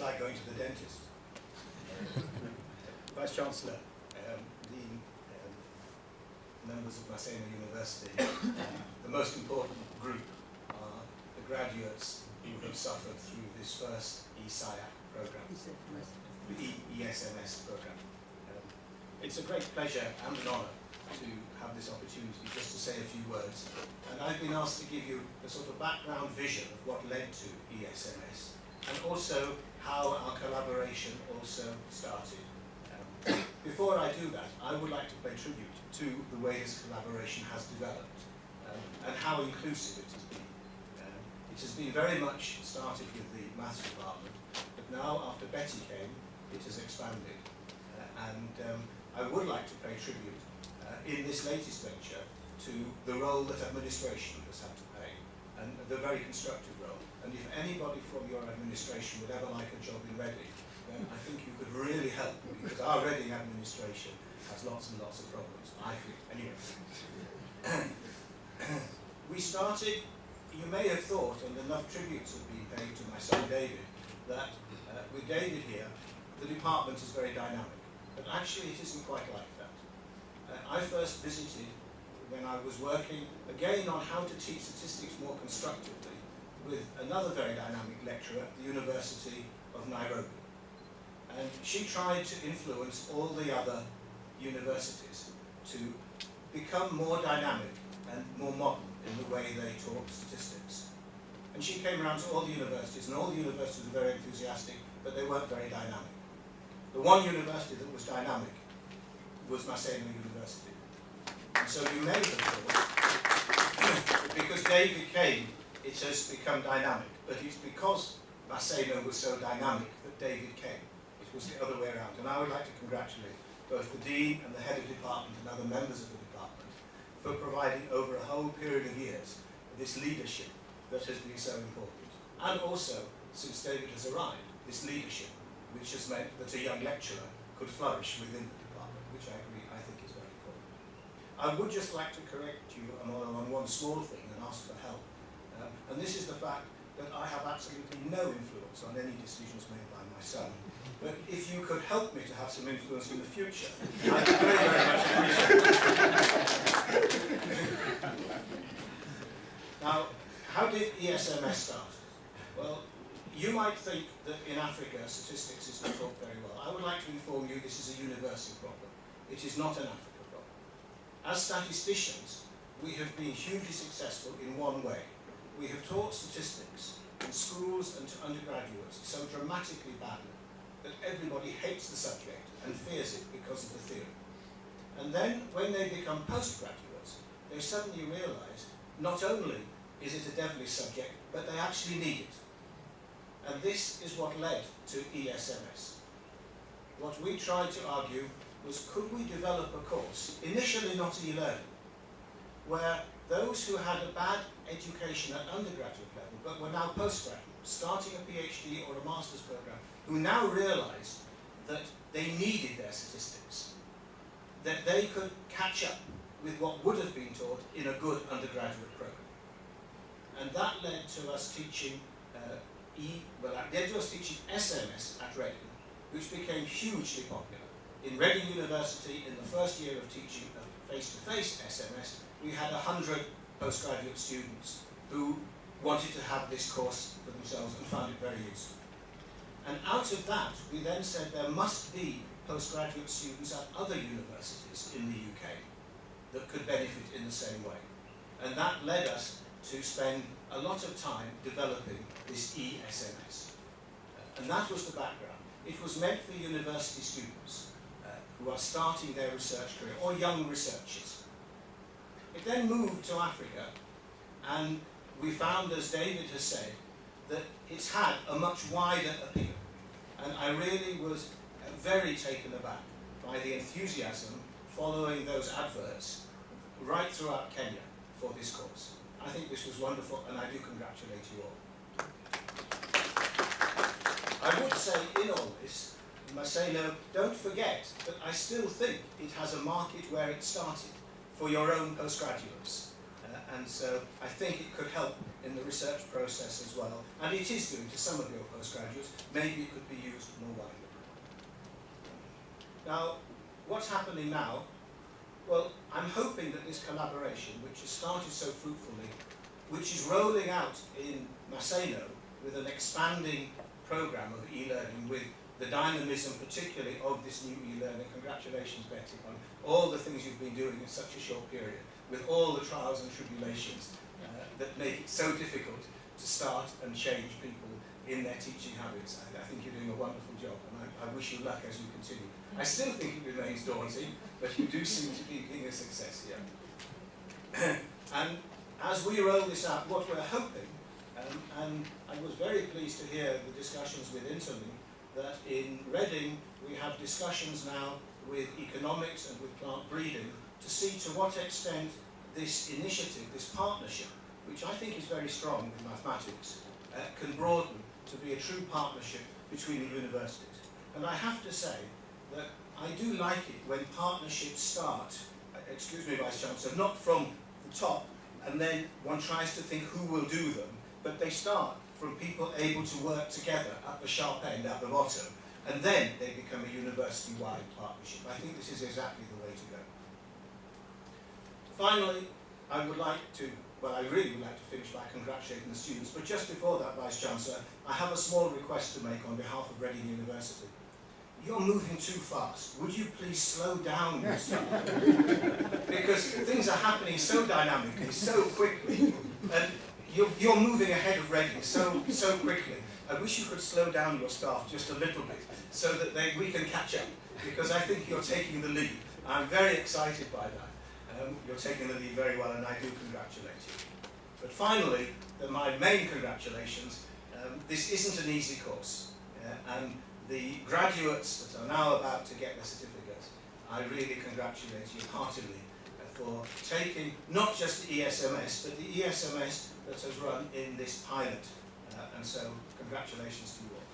like going to the dentist. Vice Chancellor, Dean, members of Maseno University, the most important group are the graduates who have suffered through this first E-SIAC program, the E-SMS program. It's a great pleasure and an honour to have this opportunity just to say a few words. And I've been asked to give you a sort of background vision of what led to E-SMS and also how our collaboration also started. Before I do that, I would like to pay tribute to the way this collaboration has developed and how inclusive it has been. It has been very much started with the maths department, but now after Betty came, it has expanded. I would like to pay tribute in this latest venture to the role that administration has had to play, and the very constructive role. And if anybody from your administration would ever like a job in Reading, then I think you could really help, because our Reading administration has lots and lots of problems, I think. Anyway, we started, you may have thought, and enough tributes have been paid to my son David, that with David here, the department is very dynamic. But actually it isn't quite like that. I first visited when I was working again on how to teach statistics more constructively with another very dynamic lecturer at the University of Nairobi. And she tried to influence all the other universities to become more dynamic and more modern in the way they taught statistics. And she came around to all the universities, and all the universities were very enthusiastic, but they weren't very dynamic. The one university that was dynamic was Maseno University. And so you may have thought that because David came, it has become dynamic. But it's because Maseno was so dynamic that David came. It was the other way around. And I would like to congratulate both the Dean and the Head of Department and other members of the department for providing over a whole period of years this leadership that has been so important. And also, since David has arrived, this leadership which has meant that a young lecturer could flourish within the department, which I agree, I think is very important. I would just like to correct you, Amolo, on one small thing and ask for help. And this is the fact that I have absolutely no influence on any decisions made by my son. But if you could help me to have some influence in the future, I'd very, very much appreciate it. Now, how did E-SMS start? Well, you might think that in Africa statistics is not taught very well. I would like to inform you this is a universal problem. It is not an Africa problem. As statisticians, we have been hugely successful in one way. We have taught statistics in schools and to undergraduates so dramatically badly that everybody hates the subject and fears it because of the theory. And then when they become postgraduates, they suddenly realise not only is it a devilish subject, but they actually need it. And this is what led to E-SMS. What we tried to argue was, could we develop a course, initially not e-learning, where those who had a bad education at undergraduate level, but were now postgraduate, starting a PhD or a master's program, who now realised that they needed their statistics, that they could catch up with what would have been taught in a good undergraduate program. And that led to us teaching SMS at Reading, which became hugely popular. In Reading University, in the first year of teaching face-to-face SMS, we had 100 postgraduate students who wanted to have this course for themselves and found it very useful. And out of that, we then said there must be postgraduate students at other universities in the UK that could benefit in the same way. And that led us to spend a lot of time developing this E-SMS. And that was the background. It was meant for university students who are starting their research career, or young researchers. It then moved to Africa, and we found, as David has said, that it's had a much wider appeal. And I really was very taken aback by the enthusiasm following those adverts right throughout Kenya for this course. I think this was wonderful, and I do congratulate you all. I would say in all this, Maseno, don't forget that I still think it has a market where it started for your own postgraduates. And so I think it could help in the research process as well, and it is doing to some of your postgraduates. Maybe it could be used more widely. Now, what's happening now? Well, I'm hoping that this collaboration, which has started so fruitfully, which is rolling out in Maseno with an expanding program of e-learning, with the dynamism particularly of this new e-learning. Congratulations, Betty, on all the things you've been doing in such a short period, with all the trials and tribulations that make it so difficult to start and change people in their teaching habits. I think you're doing a wonderful job, and I wish you luck as you continue. I still think it remains daunting, but you do seem to be being a success here. And as we roll this out, what we're hoping, and I was very pleased to hear the discussions with Interlink, that in Reading we have discussions now with economics and with plant breeding to see to what extent this initiative, this partnership, which I think is very strong with mathematics, can broaden to be a true partnership between the universities. And I have to say that I do like it when partnerships start, excuse me, Vice Chancellor, not from the top and then one tries to think who will do them, but they start from people able to work together at the sharp end, at the bottom, and then they become a university-wide partnership. I think this is exactly the way to go. Finally, I would like to, well, I really would like to finish by congratulating the students, but just before that, Vice Chancellor, I have a small request to make on behalf of Reading University. You're moving too fast. Would you please slow down your stuff? Because things are happening so dynamically, so quickly, and you're moving ahead of Reading so quickly. I wish you could slow down your staff just a little bit so that we can catch up, because I think you're taking the lead. I'm very excited by that. You're taking the lead very well, and I do congratulate you. But finally, my main congratulations. This isn't an easy course, and the graduates that are now about to get their certificate, I really congratulate you heartily for taking not just the E-SMS, but the E-SMS that has run in this pilot. And so, congratulations to you all.